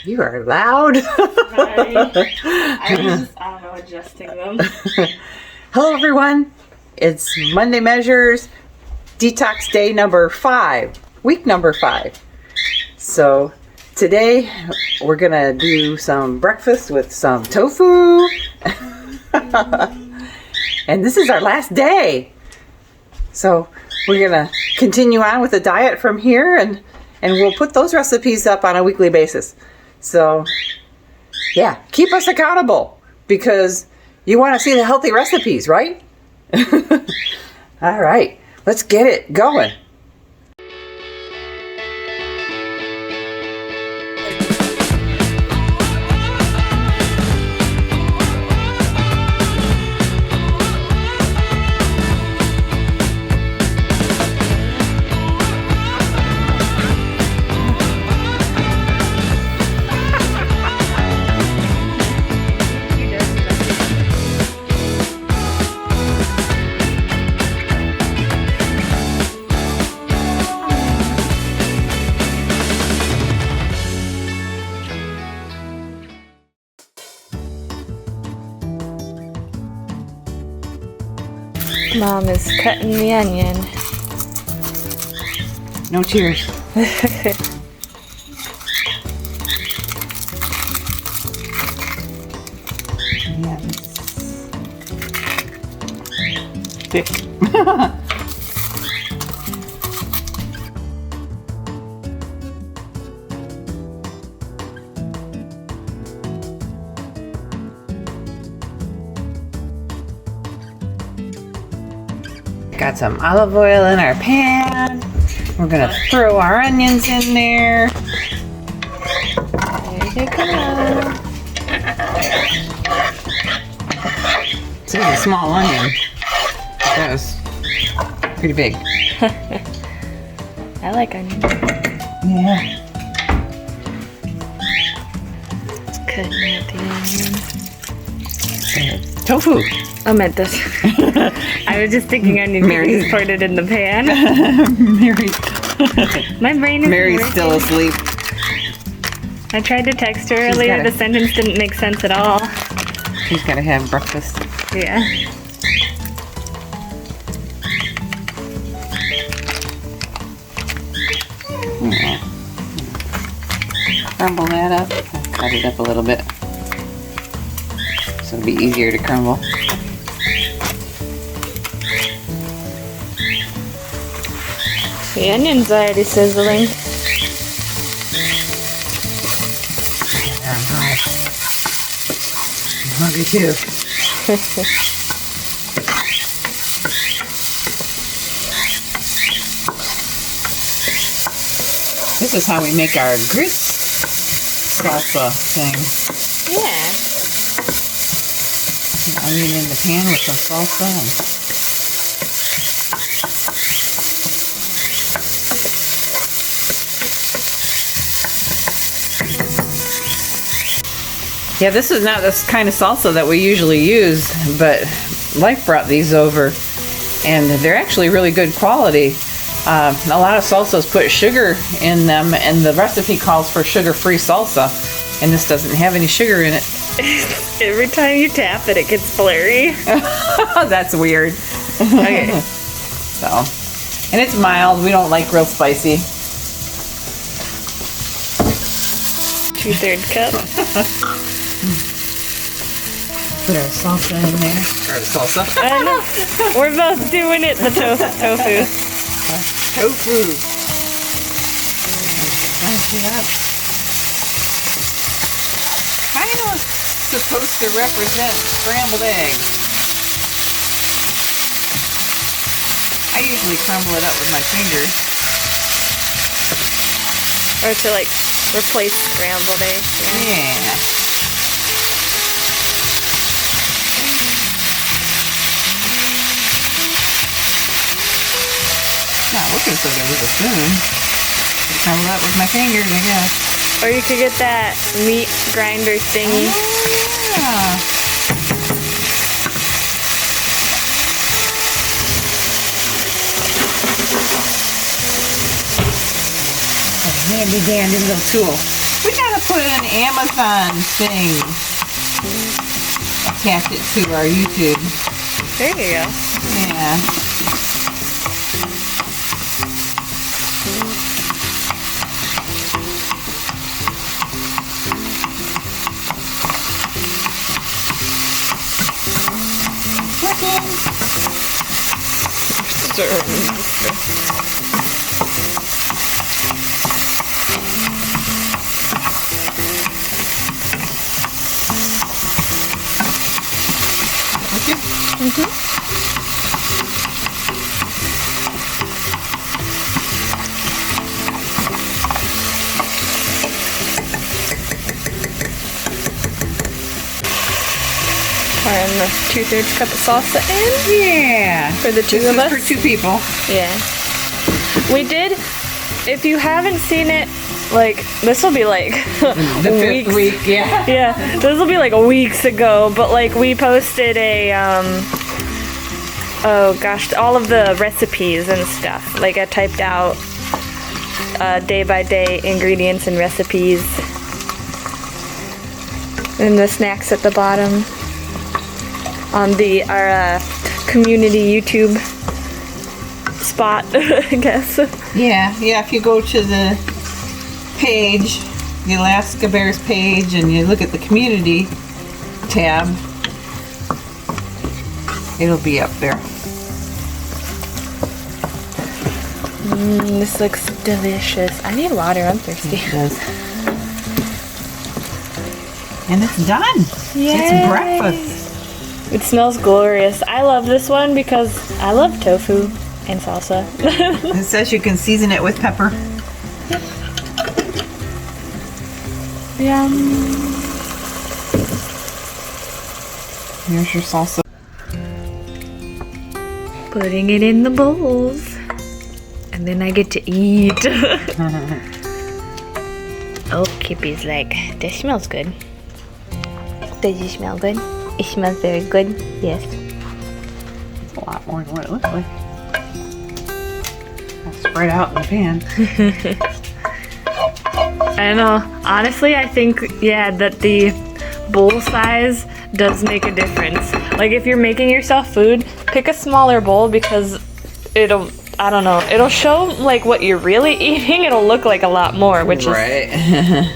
You are loud. I don't know, adjusting them. Hello, everyone. It's Monday Measures, Detox Day number 5, week number 5. So today we're gonna do some breakfast with some tofu. And this is our last day. So we're gonna continue on with the diet from here, and we'll put those recipes up on a weekly basis. So yeah, keep us accountable because you want to see the healthy recipes, right? All right, let's get it going. Mom is cutting the onion. No tears. Yeah, it's thick. Got some olive oil in our pan. We're gonna throw our onions in there. There they go. This is a small onion. That was pretty big. I like onion. Yeah. It's cutting out the onion. Tofu. I meant this. I was just thinking onion Mary. poured it in the pan. Mary. My brain is Mary's working. still asleep. I tried to text her earlier. gotta- The sentence didn't make sense at all. She's gotta have breakfast. Yeah. Crumble that up. I'll cut it up a little bit so it'll be easier to crumble. The onion's already sizzling. I'm hungry too. This is how we make our grits salsa thing. Yeah. Onion in the pan with some salsa. Yeah, this is not this kind of salsa that we usually use, but Life brought these over, and they're actually really good quality. A lot of salsas put sugar in them, and the recipe calls for sugar-free salsa, and this doesn't have any sugar in it. Every time you tap it, it gets flurry. That's weird. Okay. So, and it's mild. We don't like real spicy. 2/3 cup. Put our salsa in there. Or salsa. I know. We're both doing it. The tofu. Tofu. Crunch it up. Kind of supposed to represent scrambled eggs. I usually crumble it up with my fingers. Or to like replace scrambled eggs. Yeah. Not looking so good with a spoon. Crumble it up with my fingers, I guess. Or you could get that meat grinder thingy. Oh, yeah. Handy dandy little tool. We gotta put an Amazon thing. Attach it to our YouTube. There you go. Yeah. Pouring the 2/3 cup of salsa in Yeah. for the two This of is us. for 2 people. Yeah. We did, if you haven't seen it, like, this will be like The 5th weeks. week, yeah. Yeah, this will be like weeks ago, but like we posted a, oh gosh, all of the recipes and stuff. Like I typed out day by day ingredients and recipes. And the snacks at the bottom on our community YouTube spot, I guess. Yeah, if you go to the page, the Alaskan Bears page, and you look at the community tab, it'll be up there. This looks delicious. I need water, I'm thirsty. It does. And it's done. Yay. It's breakfast. It smells glorious. I love this one because I love tofu and salsa. It says you can season it with pepper. Yum. Here's your salsa. Putting it in the bowls. And then I get to eat. Oh, Kippy's like, this smells good. Does it smell good? It smells very good. Yes. It's a lot more than what it looks like. I'll spread out in the pan. I know. Honestly, I think, yeah, that the bowl size does make a difference. Like, if you're making yourself food, pick a smaller bowl because it'll, I don't know, it'll show, like, what you're really eating. It'll look like a lot more, which is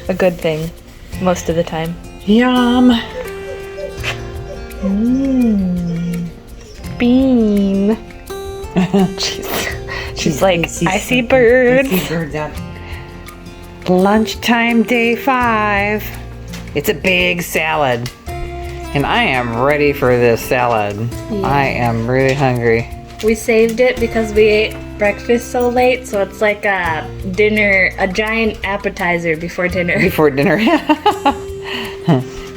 a good thing most of the time. Yum. Bean. She's like, I see birds. I see birds out. Lunchtime, day 5. It's a big salad. And I am ready for this salad. Yeah. I am really hungry. We saved it because we ate breakfast so late, so it's like a dinner, a giant appetizer before dinner. Before dinner.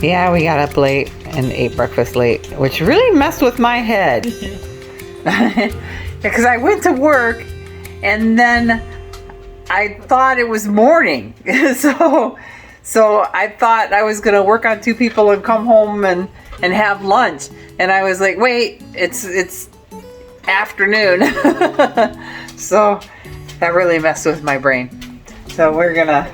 Yeah, we got up late and ate breakfast late, which really messed with my head. Because I went to work and then I thought it was morning. So I thought I was gonna work on 2 people and come home and have lunch. And I was like, wait, it's afternoon. So that really messed with my brain. So we're gonna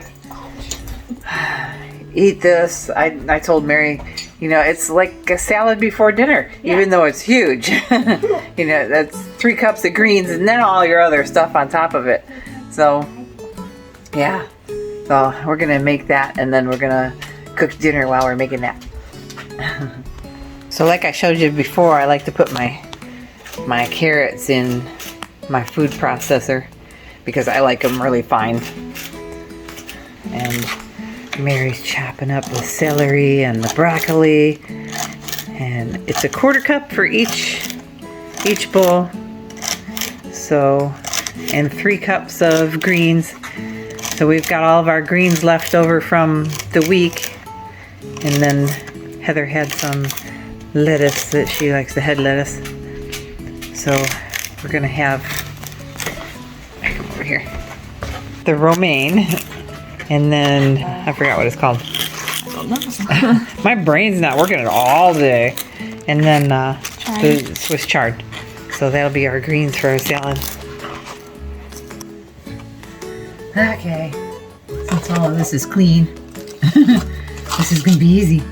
eat this. I told Mary, you know, it's like a salad before dinner, even though it's huge. You know, that's 3 cups of greens and then all your other stuff on top of it. So, yeah. So we're gonna make that and then we're gonna cook dinner while we're making that. So like I showed you before, I like to put my carrots in my food processor because I like them really fine. And Mary's chopping up the celery and the broccoli, and it's a 1/4 cup for each bowl. So, and 3 cups of greens. So we've got all of our greens left over from the week, and then Heather had some lettuce that she likes, the head lettuce. So we're gonna have, come over here, the romaine. And then, I forgot what it's called. My brain's not working at all today. And then the Swiss chard. So that'll be our greens for our salad. Okay. Since all of this is clean, This is gonna be easy.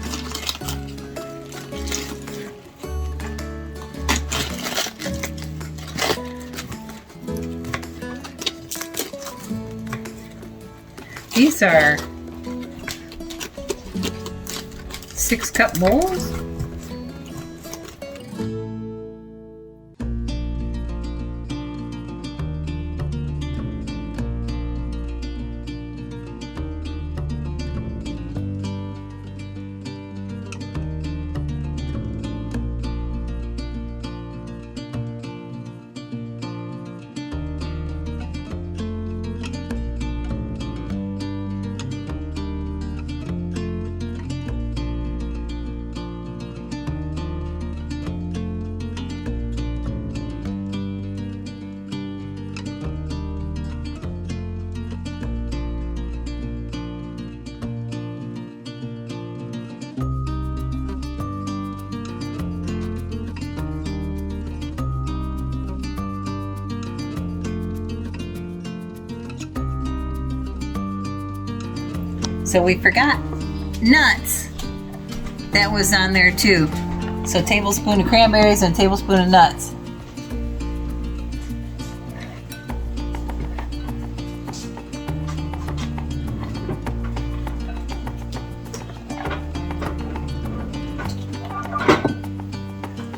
These are 6-cup bowls. So we forgot nuts. That was on there too. So a tablespoon of cranberries and a tablespoon of nuts.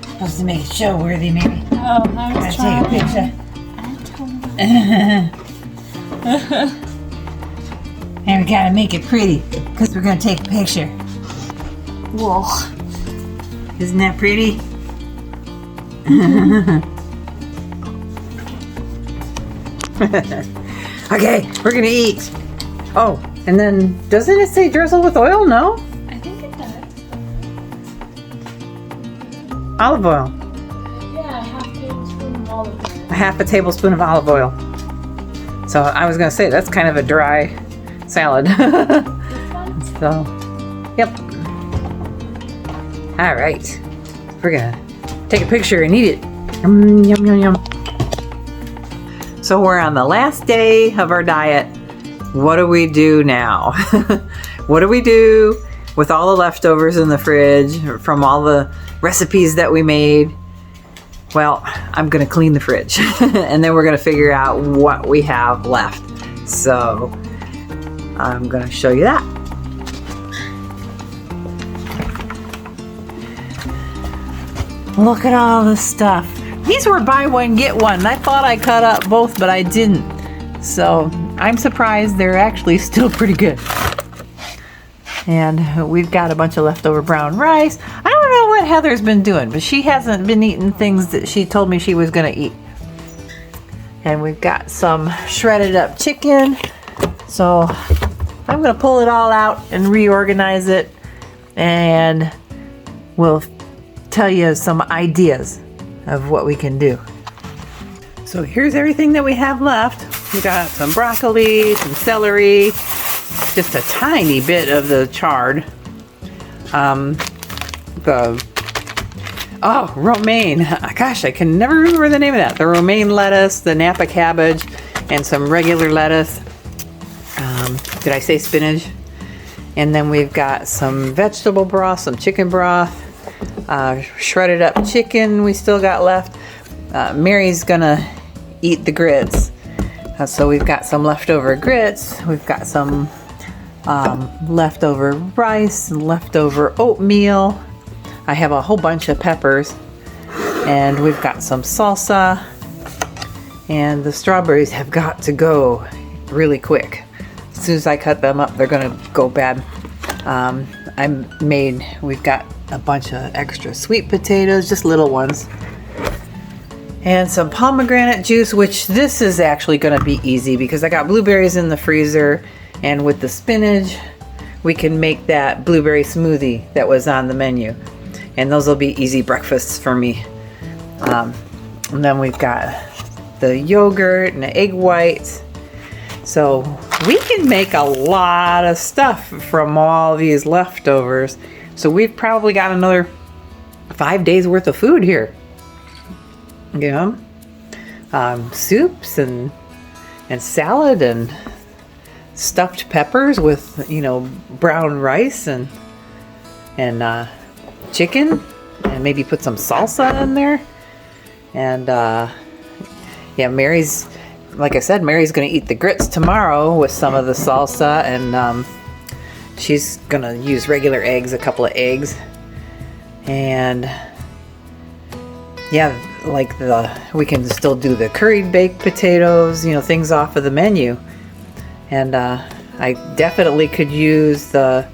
Supposed to make it show worthy, maybe. Oh, I was Gotta take a picture. And we gotta make it pretty, because we're gonna take a picture. Whoa. Isn't that pretty? Okay, we're gonna eat. Oh, and then doesn't it say drizzle with oil? No? I think it does. Olive oil. Yeah, A half a tablespoon of olive oil. So I was gonna say that's kind of a dry salad. So, yep. All right, we're gonna take a picture and eat it. Yum, yum, yum, yum. So we're on the last day of our diet. What do we do now? What do we do with all the leftovers in the fridge from all the recipes that we made? Well, I'm gonna clean the fridge and then we're gonna figure out what we have left. So I'm gonna show you that. Look at all this stuff. These were buy one, get one. I thought I cut up both, but I didn't. So I'm surprised they're actually still pretty good. And we've got a bunch of leftover brown rice. I don't know what Heather's been doing, but she hasn't been eating things that she told me she was gonna eat. And we've got some shredded up chicken. So I'm gonna pull it all out and reorganize it, and we'll tell you some ideas of what we can do. So here's everything that we have left. We got some broccoli, some celery, just a tiny bit of the chard. Romaine. Gosh, I can never remember the name of that. The romaine lettuce, the Napa cabbage, and some regular lettuce. Did I say spinach? And then we've got some vegetable broth, some chicken broth, shredded up chicken we still got left. Mary's gonna eat the grits. So we've got some leftover grits. We've got some leftover rice and leftover oatmeal. I have a whole bunch of peppers. And we've got some salsa. And the strawberries have got to go really quick. As soon as I cut them up, they're gonna go bad. We've got a bunch of extra sweet potatoes, just little ones. And some pomegranate juice, which this is actually gonna be easy because I got blueberries in the freezer, and with the spinach, we can make that blueberry smoothie that was on the menu. And those will be easy breakfasts for me. And then we've got the yogurt and the egg whites. So we can make a lot of stuff from all these leftovers. So we've probably got another 5 days worth of food here. You know, soups and salad and stuffed peppers with, brown rice and chicken, and maybe put some salsa in there. And Mary's, like I said, Mary's gonna eat the grits tomorrow with some of the salsa, and she's gonna use regular eggs, a couple of eggs, and we can still do the curried baked potatoes, things off of the menu. And I definitely could use the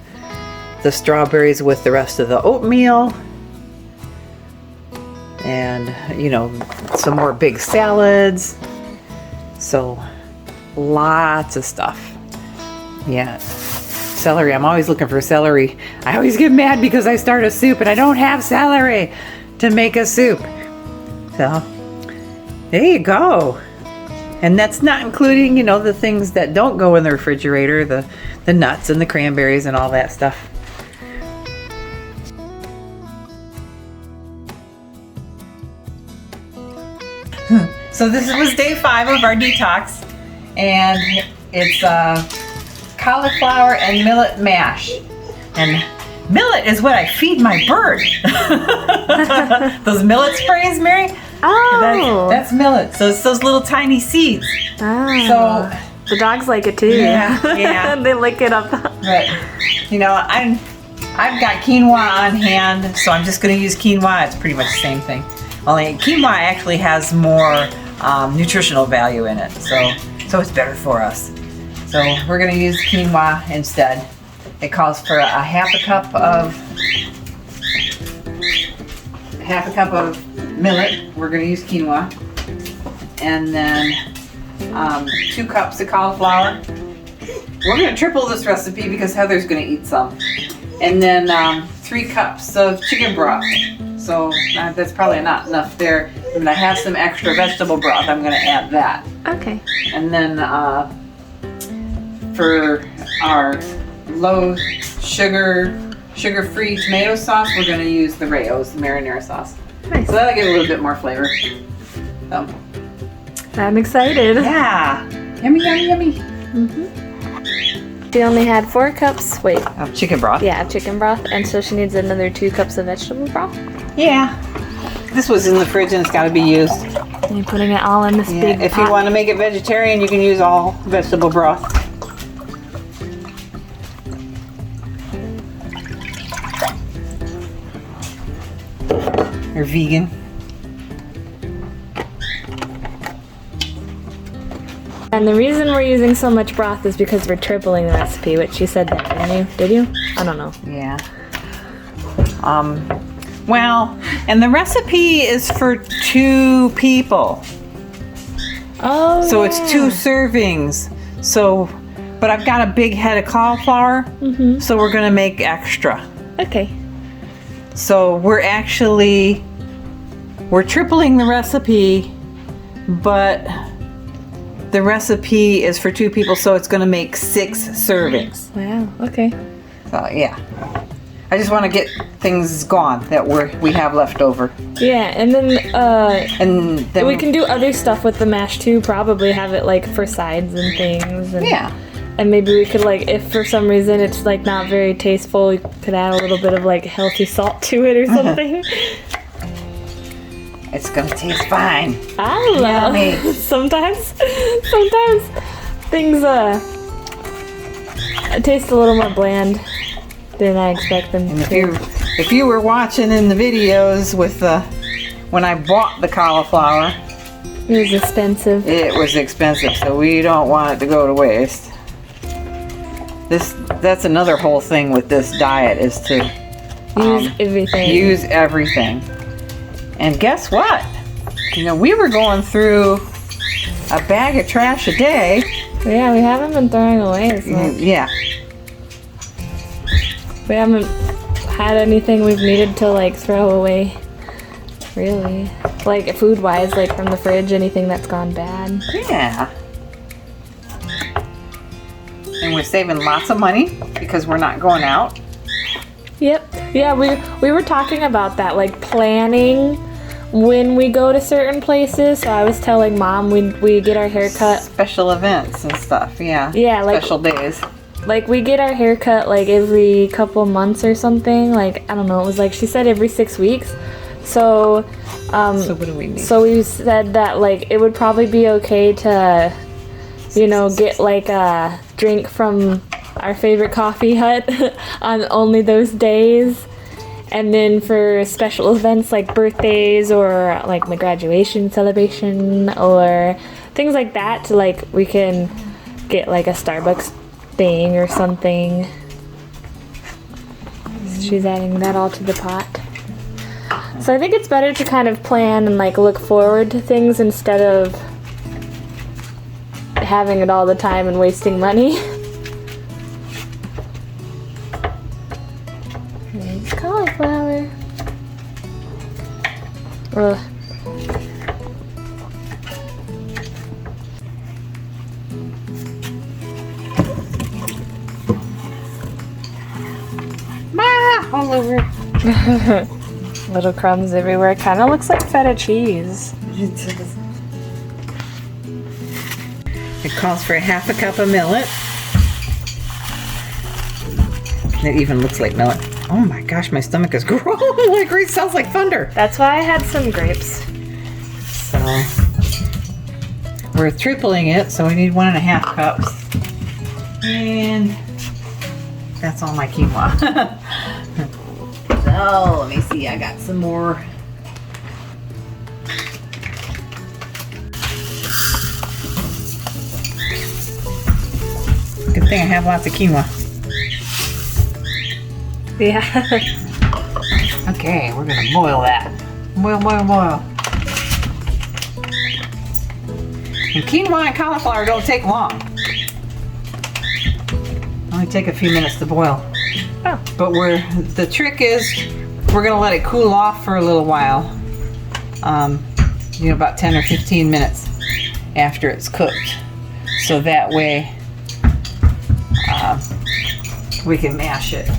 strawberries with the rest of the oatmeal, and some more big salads. So lots of stuff. Yeah, celery. I'm always looking for celery. I always get mad because I start a soup and I don't have celery to make a soup. So there you go. And that's not including, the things that don't go in the refrigerator, the nuts and the cranberries and all that stuff. So this was day 5 of our detox, and it's cauliflower and millet mash. And millet is what I feed my bird. Those millet sprays, Mary? Oh, that's millet. So it's those little tiny seeds. Oh. So the dogs like it too. Yeah. They lick it up. But I've got quinoa on hand, so I'm just going to use quinoa. It's pretty much the same thing. Only quinoa actually has more nutritional value in it, so it's better for us. So we're going to use quinoa instead. It calls for a half a cup of millet. We're going to use quinoa, and then 2 cups of cauliflower. We're going to triple this recipe because Heather's going to eat some, and then 3 cups of chicken broth. So that's probably not enough there. And I have some extra vegetable broth. I'm going to add that. Okay. And then for our low sugar-free tomato sauce, we're going to use the Rayo's, the marinara sauce. Nice. So that'll give a little bit more flavor. So. I'm excited. Yeah. Yummy, yummy, yummy. Mm-hmm. She only had 4 cups. Wait. Of chicken broth. Yeah, chicken broth, and so she needs another 2 cups of vegetable broth. Yeah. This was in the fridge and it's got to be used. And you're putting it all in this big pot. If you want to make it vegetarian, you can use all vegetable broth. Or vegan. And the reason we're using so much broth is because we're tripling the recipe, which you said that, didn't you? Did you? I don't know. Yeah. Well, and the recipe is for 2 people. Oh, So it's 2 servings. So, but I've got a big head of cauliflower, so we're going to make extra. Okay. So we're tripling the recipe, but the recipe is for 2 people, so it's going to make 6 servings. Wow. Okay. So yeah, I just want to get things gone that we have left over. Yeah, and then we can do other stuff with the mash too. Probably have it like for sides and things. And, yeah. And maybe we could if for some reason it's not very tasteful, we could add a little bit of healthy salt to it or something. It's gonna taste fine. I don't know. Yummy. Sometimes things taste a little more bland than I expect them And to. if you were watching in the videos with when I bought the cauliflower, It was expensive. it was expensive, so we don't want it to go to waste. That's another whole thing with this diet is to Use everything. use everything. And guess what? We were going through a bag of trash a day. Yeah, we haven't been throwing away as much. Yeah. We haven't had anything we've needed to throw away. Really. Food wise, from the fridge, anything that's gone bad. Yeah. And we're saving lots of money because we're not going out. Yep. Yeah, we were talking about that, planning when we go to certain places. So I was telling Mom we get our hair cut. Special events and stuff, yeah. Yeah, like special days. Like we get our hair cut like every couple months or something. Like I don't know, it was like she said every 6 weeks. So So what do we need? so we said that like it would probably be okay to, you know, get like a drink from our favorite coffee hut on only those days. And then for special events like birthdays or like my graduation celebration or things like that, like we can get like a Starbucks thing or something. She's adding that all to the pot. So I think it's better to kind of plan and like look forward to things instead of having it all the time and wasting money. There's cauliflower. Ugh. All over. Little crumbs everywhere. Kind of looks like feta cheese. It calls for a half a cup of millet. It even looks like millet. Oh my gosh, my stomach is growling like great. Sounds like thunder. That's why I had some grapes. So we're tripling it, so we need 1.5 cups. And that's all my quinoa. So let me see, I got some more. Good thing I have lots of quinoa. Yeah. Okay, we're gonna boil that. Boil, boil, boil. And quinoa and cauliflower don't take long. Only take a few minutes to boil. Oh. But the trick is we're gonna let it cool off for a little while. You know, about 10 or 15 minutes after it's cooked. So that way we can mash it.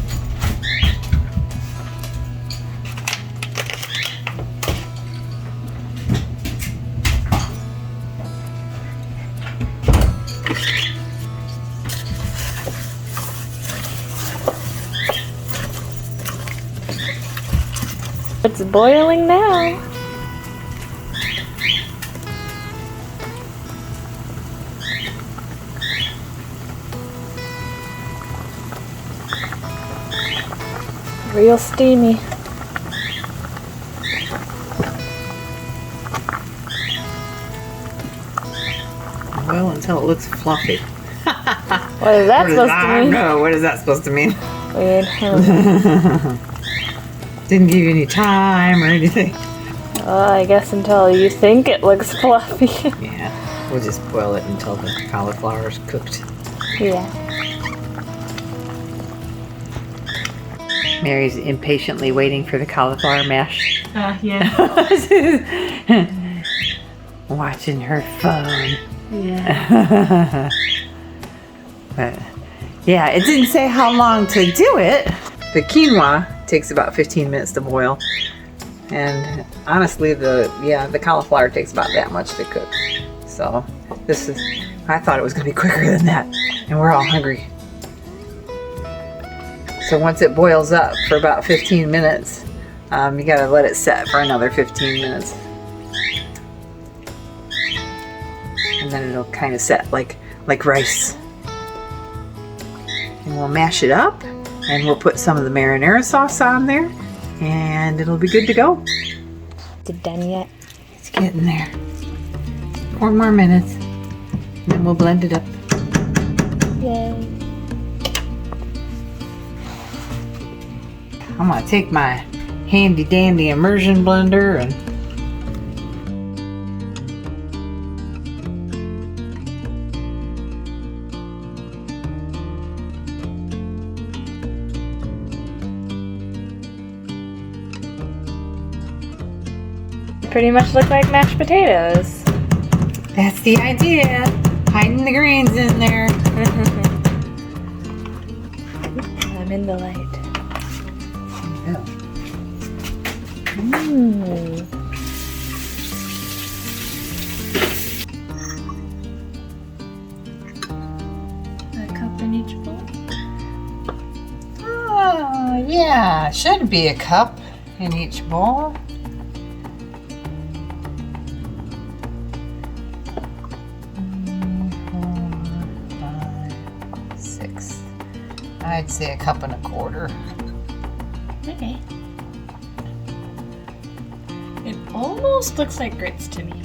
It's boiling now. Real steamy. Well, until it looks fluffy. What is that supposed to I don't mean? know. What is that supposed to mean? Weird. Didn't give you any time or anything. Well, I guess until you think it looks fluffy. Yeah, we'll just boil it until the cauliflower is cooked. Yeah. Mary's impatiently waiting for the cauliflower mash. Yeah. Watching her phone. Yeah. But yeah, it didn't say how long to do it. The quinoa takes about 15 minutes to boil. And honestly, the cauliflower takes about that much to cook. So I thought it was gonna be quicker than that. And we're all hungry. So once it boils up for about 15 minutes, you gotta let it set for another 15 minutes. And then it'll kind of set like rice. And we'll mash it up and we'll put some of the marinara sauce on there and it'll be good to go. Is it done yet? It's getting there. 4 more minutes and then we'll blend it up. Yay. I'm gonna take my handy dandy immersion blender and Pretty much look like mashed potatoes. that's the idea. Hiding the greens in there. I'm in the light. Yeah. Mmm. Yeah, should be a cup in each bowl. 6. I'd say a cup and a quarter. Okay. It almost looks like grits to me.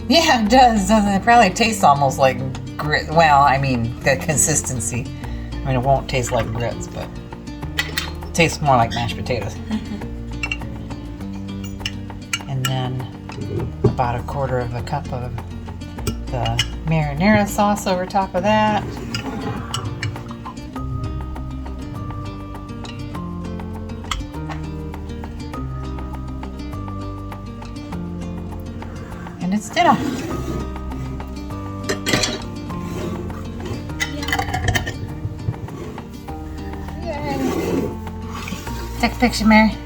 Yeah, it does, doesn't it? It probably tastes almost like grit. Well, I mean, the consistency. I mean, it won't taste like grits, but it tastes more like mashed potatoes. And then about a quarter of a cup of the marinara sauce over top of that. And it's dinner. Yay. Take a picture, Mary.